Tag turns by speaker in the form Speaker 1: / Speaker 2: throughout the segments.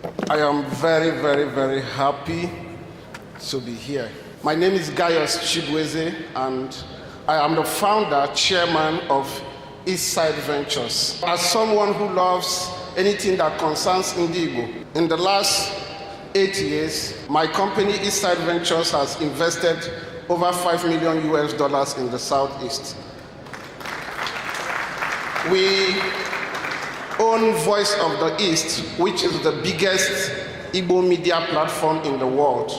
Speaker 1: I am very, very, very happy to be here. My name is Gaius Chibueze, and I am the founder, chairman of Eastside Ventures. As someone who loves anything that concerns Igbo, in the last 8 years, my company Eastside Ventures has invested over $5 million in the Southeast. We own Voice of the East, which is the biggest Igbo media platform in the world.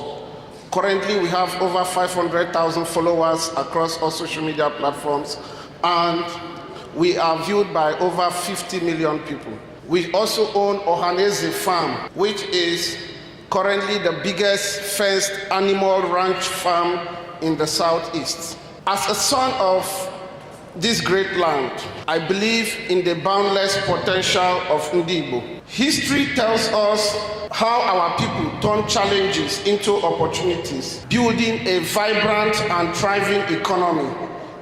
Speaker 1: Currently, we have over 500,000 followers across all social media platforms, and we are viewed by over 50 million people. We also own Ohaneze Farm, which is currently the biggest fenced animal ranch farm in the Southeast. As a son of this great land, I believe in the boundless potential of Igbo. History tells us how our people turn challenges into opportunities, building a vibrant and thriving economy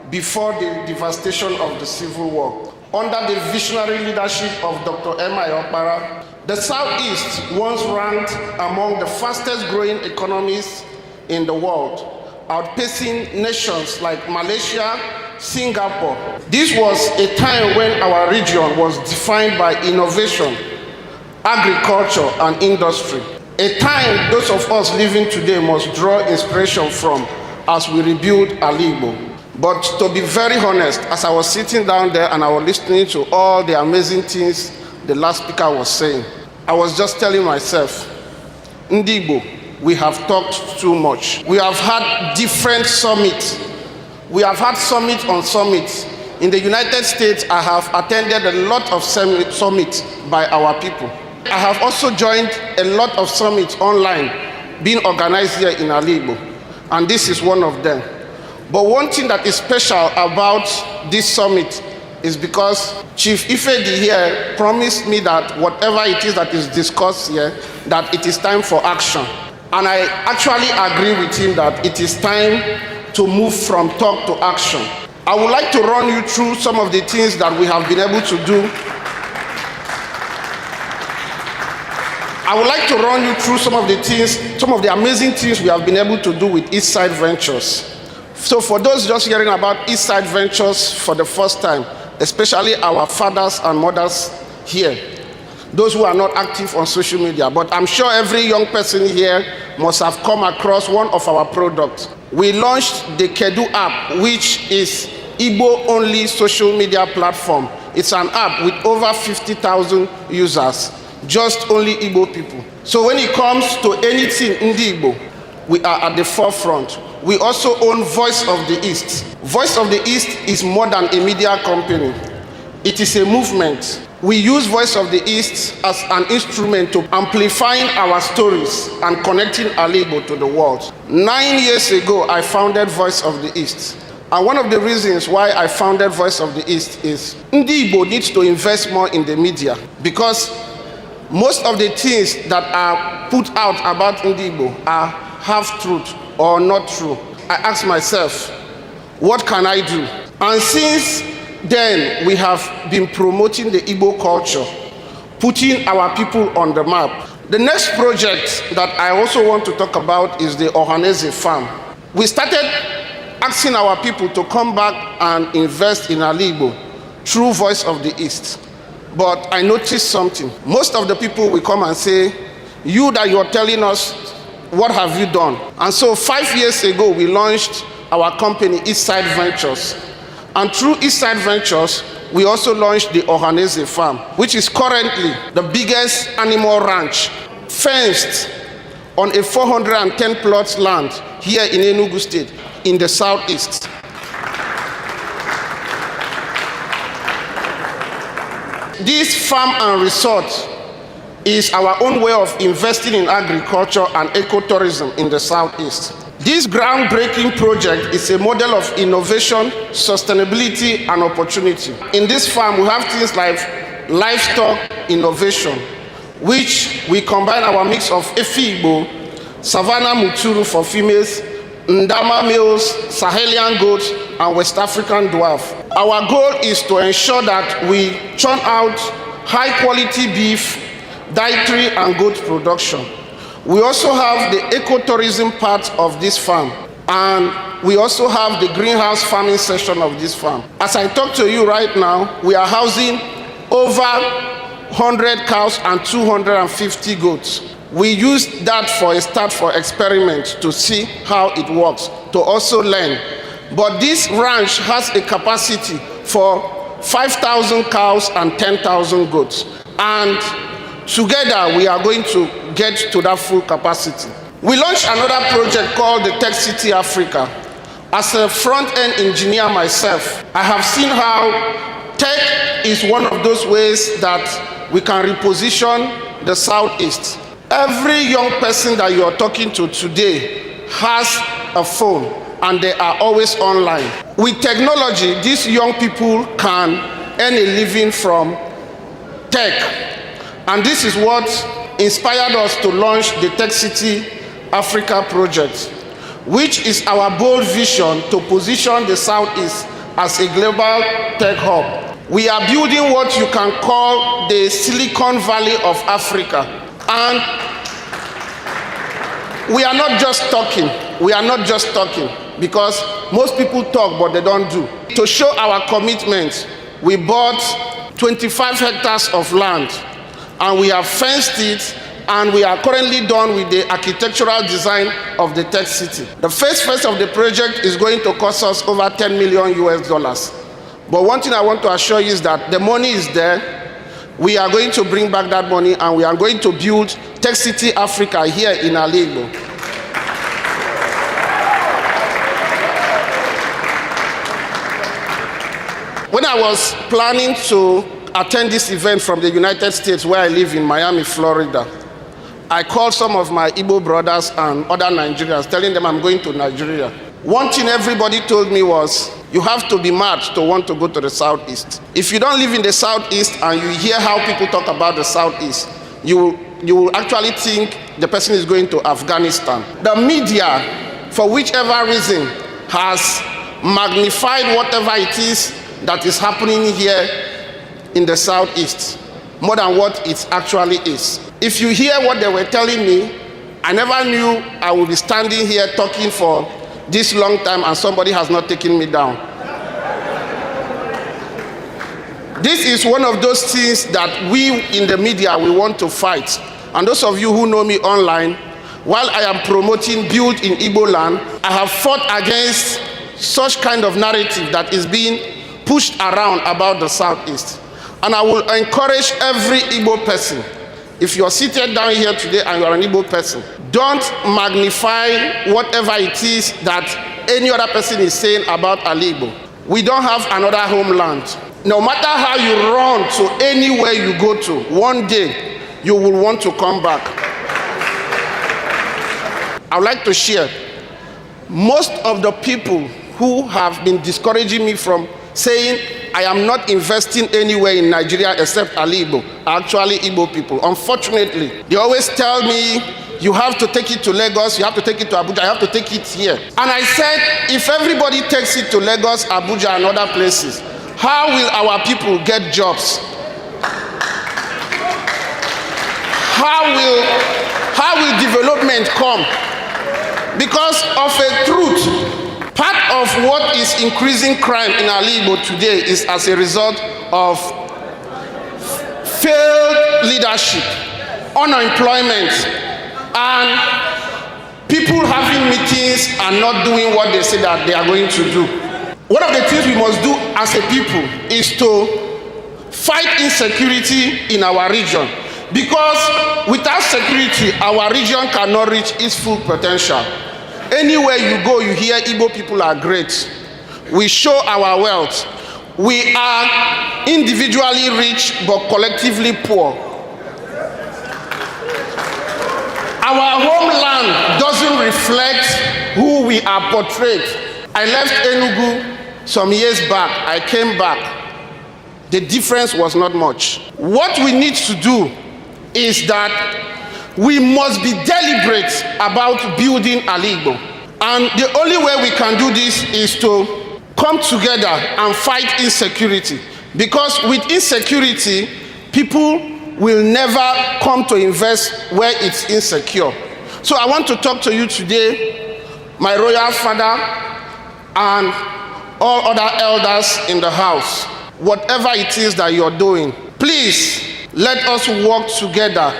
Speaker 1: before the devastation of the Civil War. Under the visionary leadership of Dr. M.I. Okpara, the Southeast once ranked among the fastest growing economies in the world, outpacing nations like Malaysia, Singapore. This was a time when our region was defined by innovation, agriculture, and industry. A time those of us living today must draw inspiration from as we rebuild Igbo. But to be very honest, as I was sitting down there and I was listening to all the amazing things the last speaker was saying, I was just telling myself, Igbo, we have talked too much. We have had different summits. We have had summit on summit. In the United States, I have attended a lot of summits by our people. I have also joined a lot of summits online being organized here in Igbo, and this is one of them. But one thing that is special about this summit is because Chief Ifedi here promised me that whatever it is that is discussed here, that it is time for action. And I actually agree with him that it is time to move from talk to action. I would like to run you through some of the things that we have been able to do. I would like to run you through some of the amazing things we have been able to do with Eastside Ventures. So for those just hearing about Eastside Ventures for the first time, especially our fathers and mothers here, those who are not active on social media, but I'm sure every young person here must have come across one of our products. We launched the Kedu app, which is Igbo-only social media platform. It's an app with over 50,000 users, just only Igbo people. So when it comes to anything in Igbo, we are at the forefront. We also own Voice of the East. Voice of the East is more than a media company. It is a movement. We use Voice of the East as an instrument to amplifying our stories and connecting Igbo to the world. 9 years ago, I founded Voice of the East. And one of the reasons why I founded Voice of the East is Igbo needs to invest more in the media, because most of the things that are put out about Igbo are half-truth or not true. I asked myself, what can I do? And since then, we have been promoting the Igbo culture, putting our people on the map. The next project that I also want to talk about is the Ohaneze Farm. We started asking our people to come back and invest in Igbo through Voice of the East. But I noticed something. Most of the people will come and say, you that you're telling us, what have you done? And so 5 years ago, we launched our company, Eastside Ventures. And through Eastside Ventures, we also launched the Ohaneze Farm, which is currently the biggest animal ranch, fenced on a 410 plots land here in Enugu State, in the Southeast. This farm and resort is our own way of investing in agriculture and ecotourism in the Southeast. This groundbreaking project is a model of innovation, sustainability, and opportunity. In this farm, we have things like livestock innovation, which we combine our mix of Efi-Igbo, Savannah Muturu for females, Ndama males, Sahelian goats, and West African dwarf. Our goal is to ensure that we churn out high-quality beef dietary and goat production. We also have the ecotourism part of this farm, and we also have the greenhouse farming section of this farm. As I talk to you right now, we are housing over 100 cows and 250 goats. We used that for a start for experiment to see how it works, to also learn. But this ranch has a capacity for 5,000 cows and 10,000 goats. And together we are going to get to that full capacity. We launched another project called the Tech City Africa. As a front-end engineer myself, I have seen how tech is one of those ways that we can reposition the Southeast. Every young person that you are talking to today has a phone, and they are always online. With technology, these young people can earn a living from tech. And this is what inspired us to launch the Tech City Africa project, which is our bold vision to position the Southeast as a global tech hub. We are building what you can call the Silicon Valley of Africa. And we are not just talking. We are not just talking, because most people talk but they don't do. To show our commitment, we bought 25 hectares of land, and we have fenced it, and we are currently done with the architectural design of the tech city. The first phase of the project is going to cost us over $10 million US. But one thing I want to assure you is that the money is there. We are going to bring back that money, and we are going to build Tech City Africa here in Ala-Igbo. When I was planning to attend this event from the United States, where I live in Miami, Florida, I called some of my Igbo brothers and other Nigerians, telling them I'm going to Nigeria. One thing everybody told me was, you have to be mad to want to go to the Southeast. If you don't live in the Southeast and you hear how people talk about the Southeast, you will actually think the person is going to Afghanistan. The media, for whichever reason, has magnified whatever it is that is happening here in the Southeast more than what it actually is. If you hear what they were telling me, I never knew I would be standing here talking for this long time and somebody has not taken me down. This is one of those things that we in the media, we want to fight. And those of you who know me online, while I am promoting Build in Igbo Land, I have fought against such kind of narrative that is being pushed around about the Southeast. And I will encourage every Igbo person, if you're seated down here today and you're an Igbo person, don't magnify whatever it is that any other person is saying about Ala-Igbo. We don't have another homeland. No matter how you run to anywhere you go to, one day you will want to come back. I would like to share, most of the people who have been discouraging me from saying I am not investing anywhere in Nigeria except Ala-Igbo are actually Igbo people. Unfortunately, they always tell me, you have to take it to Lagos, you have to take it to Abuja, you have to take it here. And I said, if everybody takes it to Lagos, Abuja, and other places, how will our people get jobs? How will development come? Because of a truth, part of what is increasing crime in Ala-Igbo today is as a result of failed leadership, unemployment, and people having meetings and not doing what they say that they are going to do. One of the things we must do as a people is to fight insecurity in our region. Because without security, our region cannot reach its full potential. Anywhere you go, you hear Igbo people are great. We show our wealth. We are individually rich but collectively poor. Our homeland doesn't reflect who we are portrayed. I left Enugu some years back. I came back. The difference was not much. What we need to do is that we must be deliberate about building Ala-Igbo. And the only way we can do this is to come together and fight insecurity. Because with insecurity, people will never come to invest where it's insecure. So I want to talk to you today, my royal father and all other elders in the house. Whatever it is that you're doing, please let us work together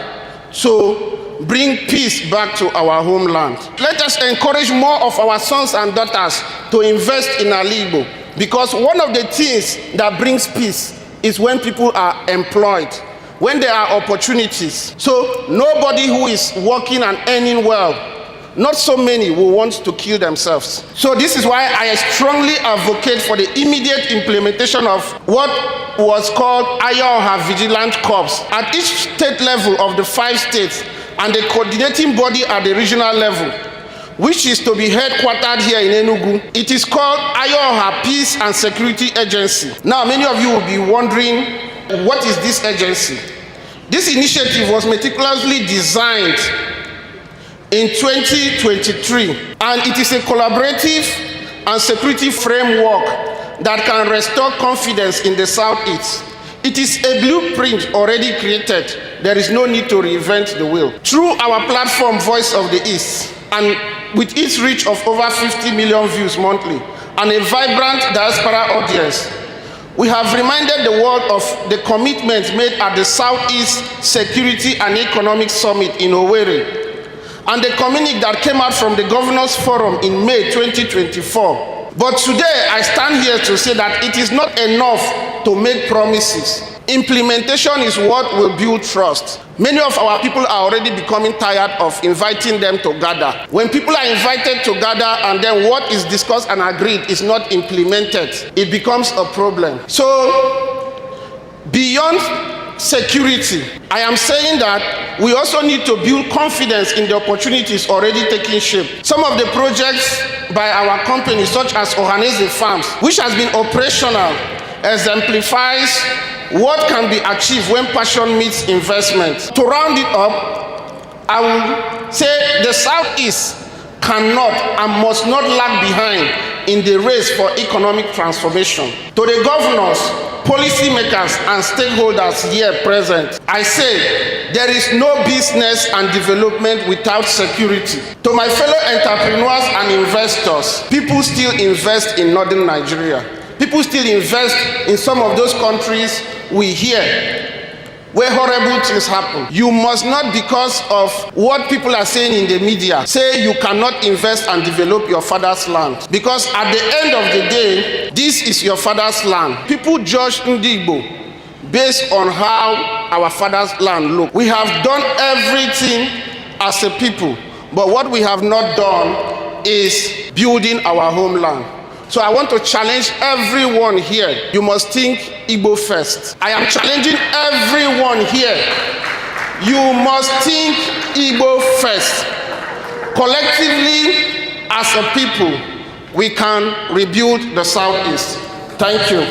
Speaker 1: to bring peace back to our homeland. Let us encourage more of our sons and daughters to invest in Igbo, because one of the things that brings peace is when people are employed, when there are opportunities. So nobody who is working and earning well, not so many will want to kill themselves. So this is why I strongly advocate for the immediate implementation of what was called Ayoha Vigilant Corps at each state level of the 5 states and the coordinating body at the regional level, which is to be headquartered here in Enugu. It is called Ayoha Peace and Security Agency. Now, many of you will be wondering, what is this agency? This initiative was meticulously designed in 2023, and it is a collaborative and security framework that can restore confidence in the Southeast. It is a blueprint already created. There is no need to reinvent the wheel. Through our platform, Voice of the East, and with its reach of over 50 million views monthly and a vibrant diaspora audience, we have reminded the world of the commitments made at the Southeast Security and Economic Summit in Owerri, and the communique that came out from the Governors Forum in May 2024. But today, I stand here to say that it is not enough to make promises. Implementation is what will build trust. Many of our people are already becoming tired of inviting them to gather. When people are invited to gather and then what is discussed and agreed is not implemented, it becomes a problem. So, beyond security, I am saying that we also need to build confidence in the opportunities already taking shape. Some of the projects by our company, such as Ohaneze Farms, which has been operational, exemplifies what can be achieved when passion meets investment. To round it up, I will say the Southeast cannot and must not lag behind in the race for economic transformation. To the governors, policymakers, and stakeholders here present, I say there is no business and development without security. To my fellow entrepreneurs and investors, people still invest in northern Nigeria. People still invest in some of those countries we hear where horrible things happen. You must not, because of what people are saying in the media, say you cannot invest and develop your father's land. Because at the end of the day, this is your father's land. People judge Ndigbo based on how our father's land looks. We have done everything as a people, but what we have not done is building our homeland. So I want to challenge everyone here. You must think Igbo first. I am challenging everyone here. You must think Igbo first. Collectively, as a people, we can rebuild the Southeast. Thank you.